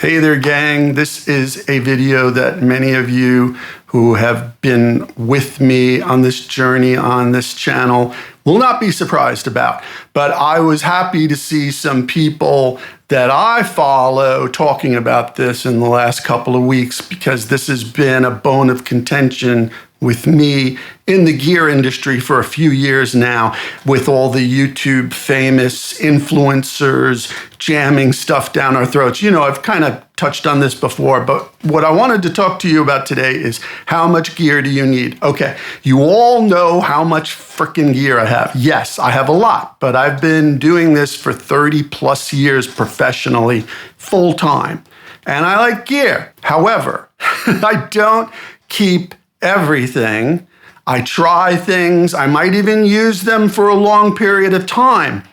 Hey there, gang. This is a video that many of you who have been with me on this journey on this channel will not be surprised about. But I was happy to see some people that I follow talking about this in the last couple of weeks, because this has been a bone of contention with me in the gear industry for a few years now, with all the YouTube famous influencers jamming stuff down our throats. You know, I've kind of touched on this before, but what I wanted to talk to you about today is how much gear do you need? Okay, you all know how much freaking gear I have. Yes, I have a lot, but I've been doing this for 30 plus years professionally, full time, and I like gear. However, I don't keep everything. I try things. I might even use them for a long period of time.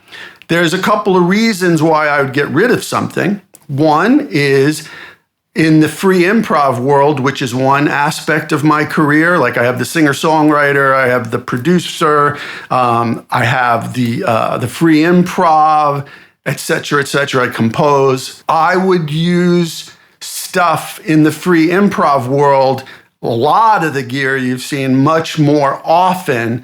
There's a couple of reasons why I would get rid of something. One is in the free improv world, which is one aspect of my career. Like, I have the singer-songwriter, I have the producer, I have the free improv, etc., etc. I compose. I would use stuff in the free improv world, a lot of the gear you've seen, much more often.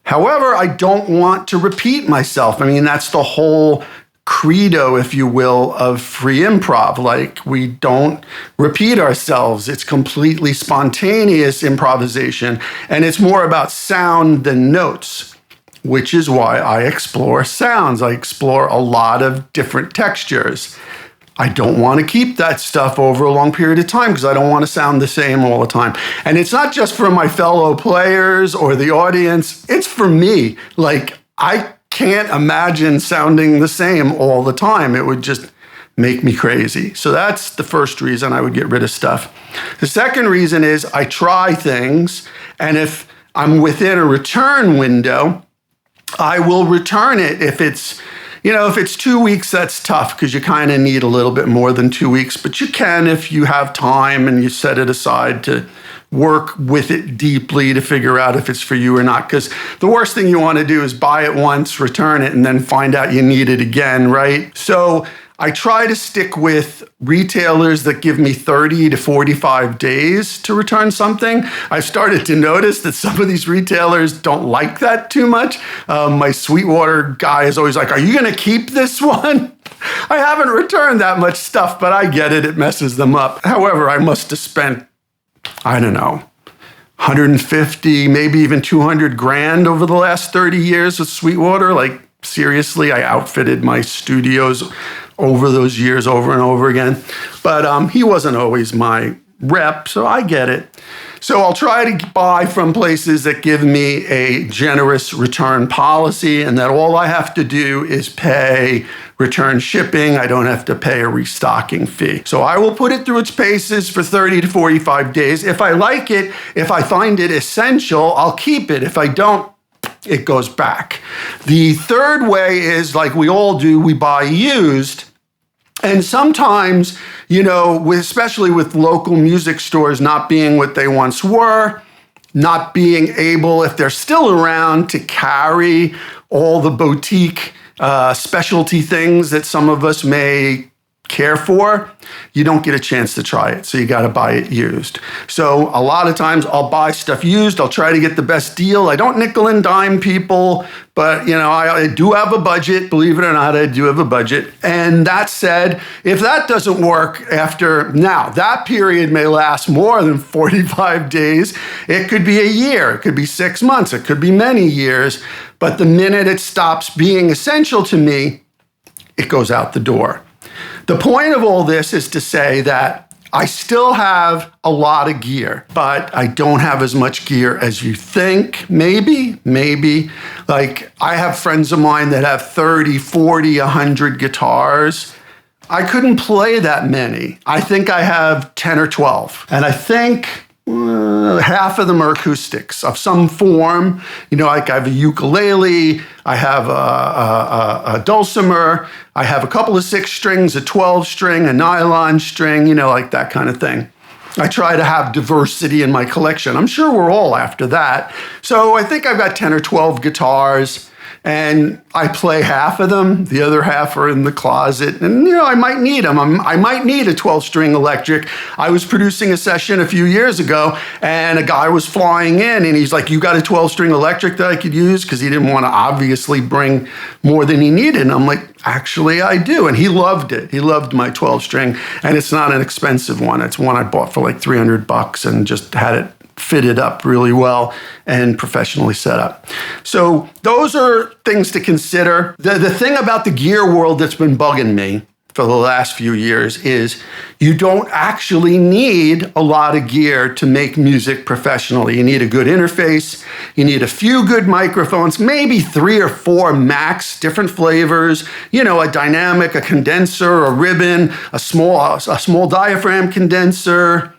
However, I don't want to repeat myself. I mean, that's the whole credo, if you will, of free improv. Like, we don't repeat ourselves. It's completely spontaneous improvisation, and it's more about sound than notes, which is why I explore sounds. I explore a lot of different textures. I don't want to keep that stuff over a long period of time because I don't want to sound the same all the time. And it's not just for my fellow players or the audience, it's for me. Like, I can't imagine sounding the same all the time. It would just make me crazy. So that's the first reason I would get rid of stuff. The second reason is I try things, and if I'm within a return window, I will return it. If it's 2 weeks, that's tough because you kind of need a little bit more than 2 weeks, but you can if you have time and you set it aside to work with it deeply to figure out if it's for you or not. Because the worst thing you want to do is buy it once, return it, and then find out you need it again, right? So I try to stick with retailers that give me 30 to 45 days to return something. I've started to notice that some of these retailers don't like that too much. My Sweetwater guy is always like, "Are you going to keep this one?" I haven't returned that much stuff, but I get it. It messes them up. However, I must have spent, I don't know, 150, maybe even 200 grand over the last 30 years with Sweetwater. Like, seriously, I outfitted my studios over those years over and over again. But he wasn't always my rep, so I get it. So I'll try to buy from places that give me a generous return policy and that all I have to do is pay return shipping. I don't have to pay a restocking fee. So I will put it through its paces for 30 to 45 days. If I like it, if I find it essential, I'll keep it. If I don't, it goes back. The third way is, like we all do, we buy used. And sometimes, especially with local music stores not being what they once were, not being able, if they're still around, to carry all the boutique specialty things that some of us may care for, you don't get a chance to try it. So you got to buy it used. So a lot of times I'll buy stuff used. I'll try to get the best deal. I don't nickel and dime people, but I do have a budget. Believe it or not, I do have a budget. And that said, if that doesn't work now, that period may last more than 45 days. It could be a year. It could be 6 months. It could be many years. But the minute it stops being essential to me, it goes out the door. The point of all this is to say that I still have a lot of gear, but I don't have as much gear as you think. Maybe. Like, I have friends of mine that have 30, 40, 100 guitars. I couldn't play that many. I think I have 10 or 12. And I think half of them are acoustics of some form. Like, I have a ukulele, I have a dulcimer, I have a couple of 6 strings, a 12 string, a nylon string, like that kind of thing. I try to have diversity in my collection. I'm sure we're all after that. So I think I've got 10 or 12 guitars. and I play half of them. The other half are in the closet. And, I might need them. I might need a 12-string electric. I was producing a session a few years ago, and a guy was flying in, and he's like, you got a 12-string electric that I could use? Because he didn't want to obviously bring more than he needed. And I'm like, actually, I do. And he loved it. He loved my 12-string, and it's not an expensive one. It's one I bought for like $300 and just had it fitted up really well and professionally set up. So those are things to consider. The thing about the gear world that's been bugging me for the last few years is you don't actually need a lot of gear to make music professionally. You need a good interface. You need a few good microphones, maybe 3 or 4 max, different flavors, a dynamic, a condenser, a ribbon, a small diaphragm condenser,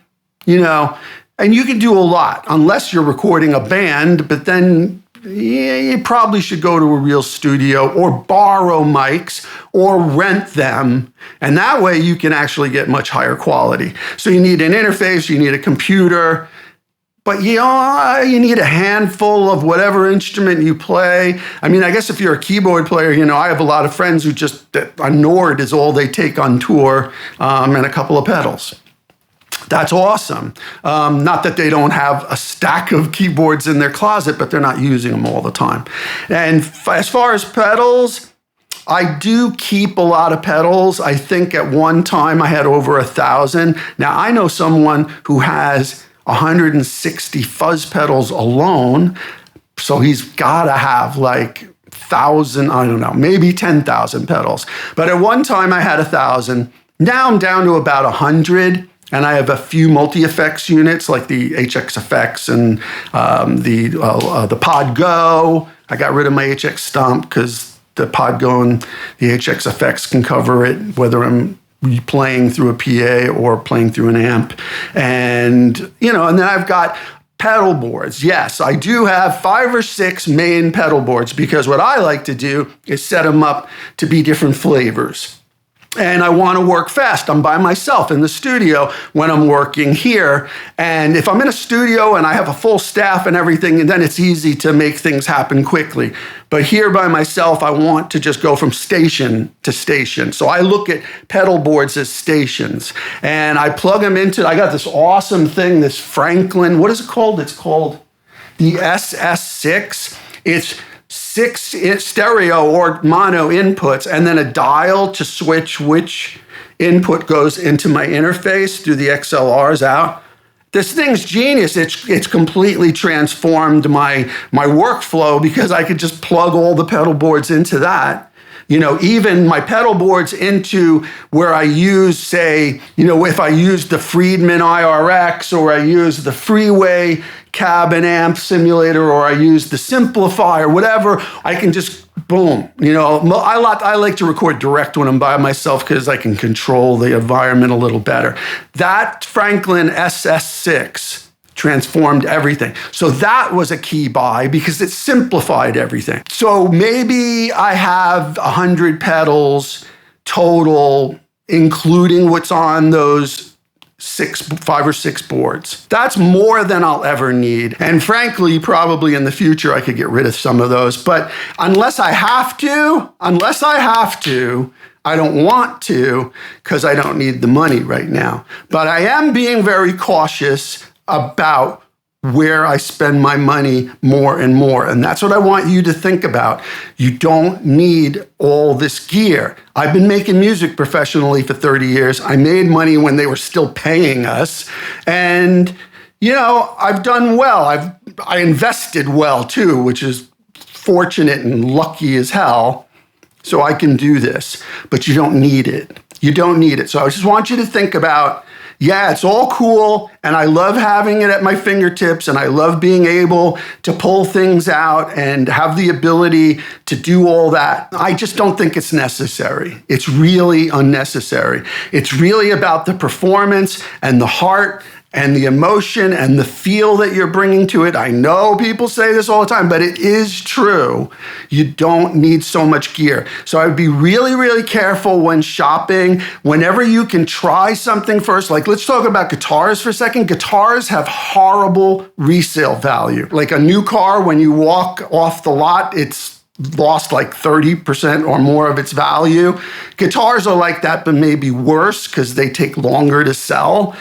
and you can do a lot unless you're recording a band, but then you probably should go to a real studio or borrow mics or rent them. And that way you can actually get much higher quality. So you need an interface, you need a computer, but you need a handful of whatever instrument you play. I mean, I guess if you're a keyboard player, I have a lot of friends who a Nord is all they take on tour, and a couple of pedals. That's awesome. Not that they don't have a stack of keyboards in their closet, but they're not using them all the time. And as far as pedals, I do keep a lot of pedals. I think at one time I had over 1,000. Now I know someone who has 160 fuzz pedals alone. So he's got to have like 1,000, I don't know, maybe 10,000 pedals. But at one time I had 1,000. Now I'm down to about 100. And I have a few multi-effects units like the HX Effects and the Pod Go. I got rid of my HX Stomp because the Pod Go and the HX Effects can cover it, whether I'm playing through a PA or playing through an amp. And, and then I've got pedal boards. Yes, I do have 5 or 6 main pedal boards because what I like to do is set them up to be different flavors. And I want to work fast. I'm by myself in the studio when I'm working here. And if I'm in a studio and I have a full staff and everything, and then it's easy to make things happen quickly. But here by myself, I want to just go from station to station. So I look at pedal boards as stations. And I plug them I got this awesome thing, this Franklin, what is it called? It's called the SS6. It's 6 stereo or mono inputs, and then a dial to switch which input goes into my interface through the XLRs out. This thing's genius. It's completely transformed my workflow because I could just plug all the pedal boards into that. Even my pedal boards into where I use, say, if I use the Friedman IRX or I use the Freeway cabin amp simulator or I use the Simplifier, whatever, I can just, boom. I like to record direct when I'm by myself because I can control the environment a little better. That Franklin SS6 transformed everything. So that was a key buy because it simplified everything. So maybe I have 100 pedals total, including what's on those 5 or 6 boards. That's more than I'll ever need. And frankly, probably in the future, I could get rid of some of those. But unless I have to, I don't want to because I don't need the money right now. But I am being very cautious about where I spend my money more and more. And that's what I want you to think about. You don't need all this gear. I've been making music professionally for 30 years. I made money when they were still paying us. And, I've done well. I invested well too, which is fortunate and lucky as hell. So I can do this, but you don't need it. You don't need it. So I just want you to think about, yeah, it's all cool, and I love having it at my fingertips, and I love being able to pull things out and have the ability to do all that. I just don't think it's necessary. It's really unnecessary. It's really about the performance and the heart and the emotion and the feel that you're bringing to it. I know people say this all the time, but it is true. You don't need so much gear. So I would be really, really careful when shopping. Whenever you can try something first, like let's talk about guitars for a second. Guitars have horrible resale value. Like a new car, when you walk off the lot, it's lost like 30% or more of its value. Guitars are like that, but maybe worse because they take longer to sell.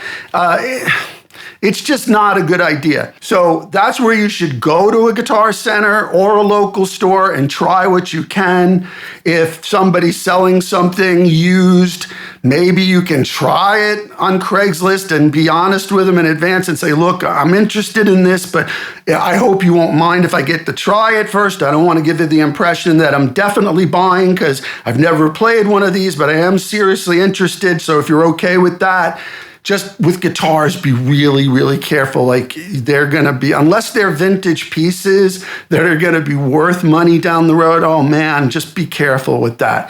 It's just not a good idea. So that's where you should go to a Guitar Center or a local store and try what you can. If somebody's selling something used, maybe you can try it on Craigslist and be honest with them in advance and say, look, I'm interested in this, but I hope you won't mind if I get to try it first. I don't want to give you the impression that I'm definitely buying because I've never played one of these, but I am seriously interested. So if you're okay with that, just with guitars, be really, really careful. Like they're going to be, unless they're vintage pieces that are going to be worth money down the road, oh man, just be careful with that.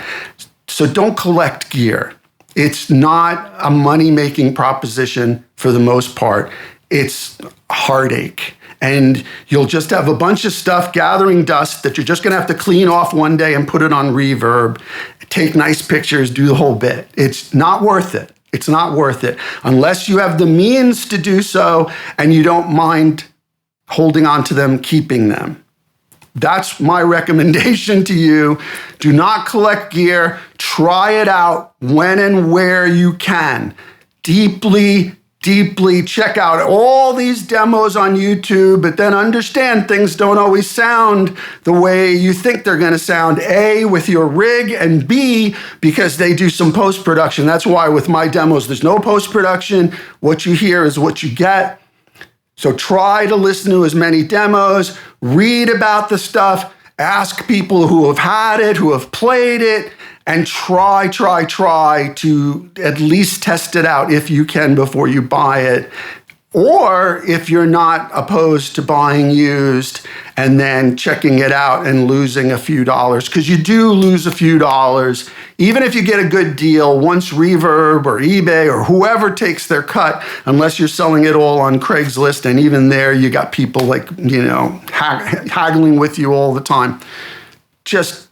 So don't collect gear. It's not a money-making proposition for the most part. It's a heartache. And you'll just have a bunch of stuff gathering dust that you're just going to have to clean off one day and put it on Reverb, take nice pictures, do the whole bit. It's not worth it. It's not worth it unless you have the means to do so and you don't mind holding on to them, keeping them. That's my recommendation to you. Do not collect gear. Try it out when and where you can. Deeply check out all these demos on YouTube, but then understand things don't always sound the way you think they're going to sound. A, with your rig, and B, because they do some post-production. That's why with my demos, there's no post-production. What you hear is what you get. So try to listen to as many demos, read about the stuff, ask people who have had it, who have played it, and try to at least test it out if you can before you buy it. Or if you're not opposed to buying used and then checking it out and losing a few dollars, because you do lose a few dollars. Even if you get a good deal, once Reverb or eBay or whoever takes their cut, unless you're selling it all on Craigslist, and even there you got people like, haggling with you all the time. Just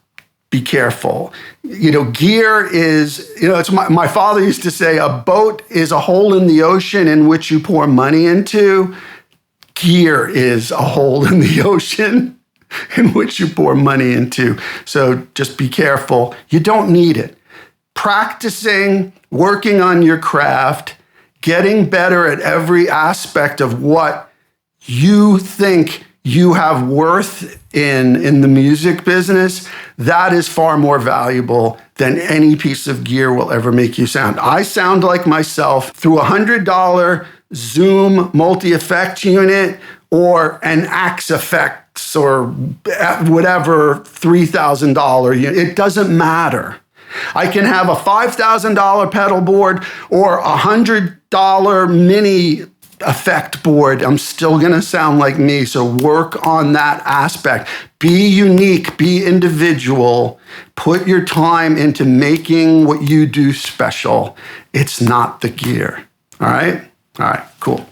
be careful. Gear is, it's my father used to say, a boat is a hole in the ocean in which you pour money into. Gear is a hole in the ocean in which you pour money into. So just be careful. You don't need it. Practicing, working on your craft, getting better at every aspect of what you think you have worth in the music business, that is far more valuable than any piece of gear will ever make you sound. I sound like myself through a $100 Zoom multi-effect unit or an Axe Effects or whatever $3,000 unit. It doesn't matter. I can have a $5,000 pedal board or a $100 mini effect board. I'm still going to sound like me. So work on that aspect. Be unique, be individual. Put your time into making what you do special. It's not the gear. All right? All right, cool.